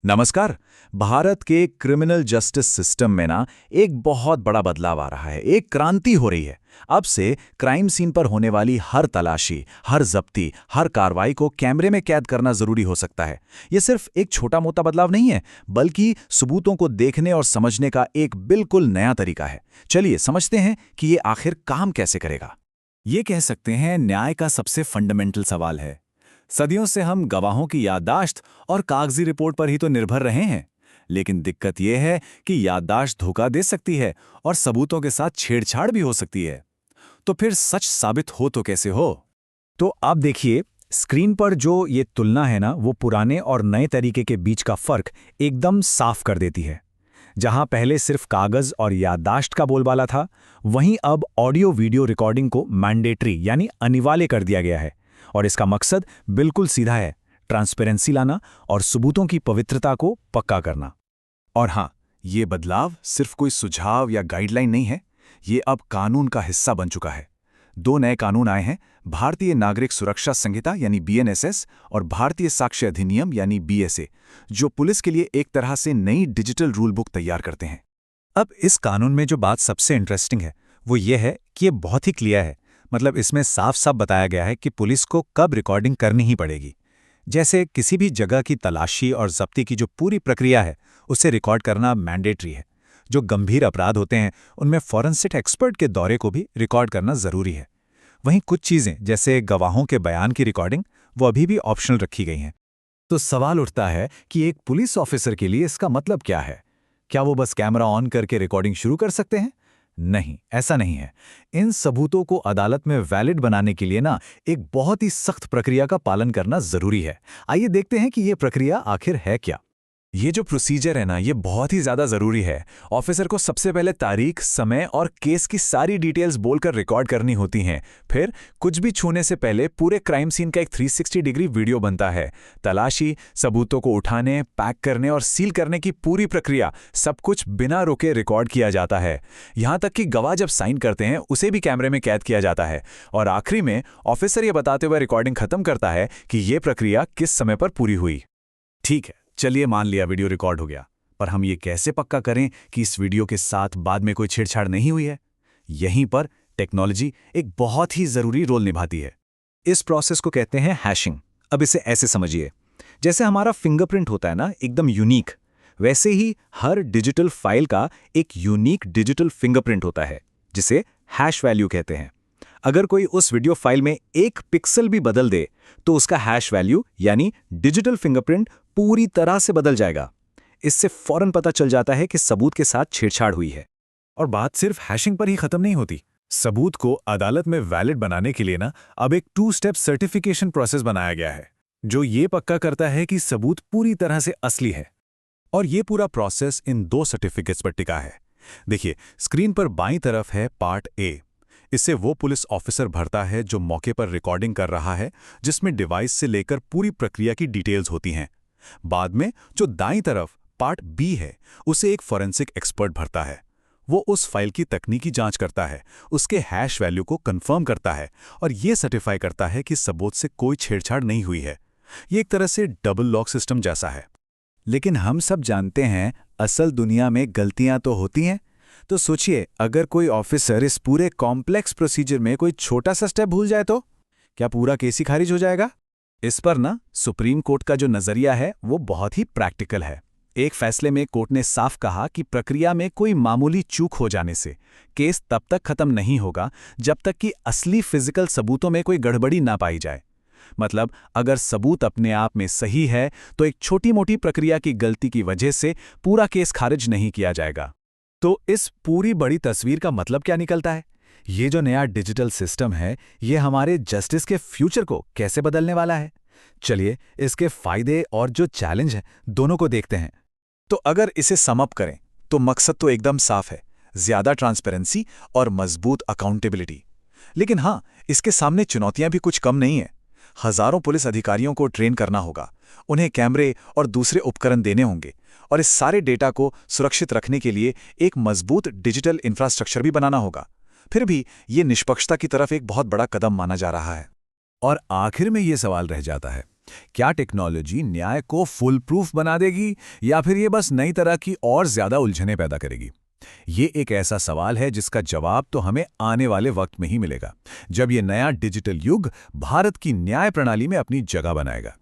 नमस्कार। भारत के criminal justice system में ना एक बहुत बड़ा बदलाव आ रहा है, एक क्रांति हो रही है। अब से क्राइम सीन पर होने वाली हर तलाशी, हर जब्ती, हर कार्रवाई को कैमरे में कैद करना जरूरी हो सकता है। ये सिर्फ एक छोटा मोटा बदलाव नहीं है, बल्कि सबूतों को देखने और समझने का एक बिल्कुल नया तरीका है। चलिए समझते हैं कि ये आखिर काम कैसे करेगा। ये कह सकते हैं न्याय का सबसे फंडामेंटल सवाल है। सदियों से हम गवाहों की याददाश्त और कागजी रिपोर्ट पर ही तो निर्भर रहे हैं। लेकिन दिक्कत यह है कि याददाश्त धोखा दे सकती है और सबूतों के साथ छेड़छाड़ भी हो सकती है। तो फिर सच साबित हो तो कैसे हो? तो आप देखिए, स्क्रीन पर जो ये तुलना है ना, वो पुराने और नए तरीके के बीच का फर्क एकदम साफ कर देती है। जहां पहले सिर्फ कागज और याददाश्त का बोलबाला था, वहीं अब ऑडियो वीडियो रिकॉर्डिंग को मैंडेटरी यानी अनिवार्य कर दिया गया है। और इसका मकसद बिल्कुल सीधा है, ट्रांसपेरेंसी लाना और सबूतों की पवित्रता को पक्का करना। और हाँ, ये बदलाव सिर्फ कोई सुझाव या गाइडलाइन नहीं है, ये अब कानून का हिस्सा बन चुका है। 2 नए कानून आए हैं, भारतीय नागरिक सुरक्षा संहिता यानी BNSS और भारतीय साक्ष्य अधिनियम यानी BSA, जो पुलिस के लिए एक तरह से नई डिजिटल रूल बुक तैयार करते हैं। अब इस कानून में जो बात सबसे इंटरेस्टिंग है, वो ये है कि ये बहुत ही क्लियर है। मतलब इसमें साफ साफ बताया गया है कि पुलिस को कब रिकॉर्डिंग करनी ही पड़ेगी। जैसे किसी भी जगह की तलाशी और जब्ती की जो पूरी प्रक्रिया है, उसे रिकॉर्ड करना मैंडेटरी है। जो गंभीर अपराध होते हैं, उनमें फॉरेंसिक एक्सपर्ट के दौरे को भी रिकॉर्ड करना जरूरी है। वहीं कुछ चीजें जैसे गवाहों के बयान की रिकॉर्डिंग, वो अभी भी ऑप्शनल रखी गई हैं। तो सवाल उठता है कि एक पुलिस ऑफिसर के लिए इसका मतलब क्या है? क्या वो बस कैमरा ऑन करके रिकॉर्डिंग शुरू कर सकते हैं? नहीं, ऐसा नहीं है। इन सबूतों को अदालत में वैलिड बनाने के लिए ना एक बहुत ही सख्त प्रक्रिया का पालन करना जरूरी है। आइए देखते हैं कि ये प्रक्रिया आखिर है क्या। ये जो प्रोसीजर है ना, ये बहुत ही ज़्यादा ज़रूरी है। ऑफिसर को सबसे पहले तारीख, समय और केस की सारी डिटेल्स बोलकर रिकॉर्ड करनी होती हैं। फिर कुछ भी छूने से पहले पूरे क्राइम सीन का एक 360 डिग्री वीडियो बनता है। तलाशी, सबूतों को उठाने, पैक करने और सील करने की पूरी प्रक्रिया, सब कुछ बिना रुके रिकॉर्ड किया जाता है। यहाँ तक कि गवाह जब साइन करते हैं, उसे भी कैमरे में कैद किया जाता है। और आखिरी में ऑफिसर ये बताते हुए रिकॉर्डिंग खत्म करता है कि ये प्रक्रिया किस समय पर पूरी हुई। ठीक है, चलिए मान लिया वीडियो रिकॉर्ड हो गया, पर हम ये कैसे पक्का करें कि इस वीडियो के साथ बाद में कोई छेड़छाड़ नहीं हुई है? यहीं पर टेक्नोलॉजी एक बहुत ही जरूरी रोल निभाती है। इस प्रोसेस को कहते हैं हैशिंग। अब इसे ऐसे समझिए, जैसे हमारा फिंगरप्रिंट होता है ना, एकदम यूनिक, वैसे ही हर डिजिटल फाइल का एक यूनिक डिजिटल फिंगरप्रिंट होता है, जिसे हैश वैल्यू कहते हैं। अगर कोई उस वीडियो फाइल में एक पिक्सल भी बदल दे, तो उसका हैश वैल्यू यानी डिजिटल फिंगरप्रिंट पूरी तरह से बदल जाएगा। इससे फौरन पता चल जाता है कि सबूत के साथ छेड़छाड़ हुई है। और बात सिर्फ हैशिंग पर ही खत्म नहीं होती। सबूत को अदालत में वैलिड बनाने के लिए ना अब एक 2 स्टेप सर्टिफिकेशन प्रोसेस बनाया गया है, जो ये पक्का करता है कि सबूत पूरी तरह से असली है। और ये पूरा प्रोसेस इन 2 सर्टिफिकेट्स पर टिका है। देखिए, स्क्रीन पर बाईं तरफ है पार्ट ए। इसे वो पुलिस ऑफिसर भरता है जो मौके पर रिकॉर्डिंग कर रहा है, जिसमें डिवाइस से लेकर पूरी प्रक्रिया की डिटेल्स होती हैं। बाद में जो दाईं तरफ पार्ट बी है, उसे एक फॉरेंसिक एक्सपर्ट भरता है। वो उस फाइल की तकनीकी जांच करता है, उसके हैश वैल्यू को कंफर्म करता है और ये सर्टिफाई करता है कि सबूत से कोई छेड़छाड़ नहीं हुई है। ये एक तरह से डबल लॉक सिस्टम जैसा है। लेकिन हम सब जानते हैं, असल दुनिया में गलतियां तो होती हैं। तो सोचिए, अगर कोई ऑफिसर इस पूरे कॉम्प्लेक्स प्रोसीजर में कोई छोटा सा स्टेप भूल जाए तो क्या पूरा केस ही खारिज हो जाएगा? इस पर ना सुप्रीम कोर्ट का जो नजरिया है, वो बहुत ही प्रैक्टिकल है। एक फैसले में कोर्ट ने साफ कहा कि प्रक्रिया में कोई मामूली चूक हो जाने से केस तब तक खत्म नहीं होगा जब तक कि असली फिजिकल सबूतों में कोई गड़बड़ी ना पाई जाए। मतलब अगर सबूत अपने आप में सही है, तो एक छोटी मोटी प्रक्रिया की गलती की वजह से पूरा केस खारिज नहीं किया जाएगा। तो इस पूरी बड़ी तस्वीर का मतलब क्या निकलता है? ये जो नया डिजिटल सिस्टम है, ये हमारे जस्टिस के फ्यूचर को कैसे बदलने वाला है? चलिए इसके फायदे और जो चैलेंज है, दोनों को देखते हैं। तो अगर इसे सम अप करें, तो मकसद तो एकदम साफ है, ज्यादा ट्रांसपेरेंसी और मजबूत अकाउंटेबिलिटी। लेकिन हाँ, इसके सामने चुनौतियां भी कुछ कम नहीं है। हजारों पुलिस अधिकारियों को ट्रेन करना होगा, उन्हें कैमरे और दूसरे उपकरण देने होंगे, और इस सारे डेटा को सुरक्षित रखने के लिए एक मजबूत डिजिटल इंफ्रास्ट्रक्चर भी बनाना होगा। फिर भी ये निष्पक्षता की तरफ एक बहुत बड़ा कदम माना जा रहा है। और आखिर में ये सवाल रह जाता है क्या टेक्नोलॉजी न्याय को फुल प्रूफ बना देगी या फिर ये बस नई तरह की और ज्यादा उलझनें पैदा करेगी? ये एक ऐसा सवाल है जिसका जवाब तो हमें आने वाले वक्त में ही मिलेगा, जब ये नया डिजिटल युग भारत की न्याय प्रणाली में अपनी जगह बनाएगा।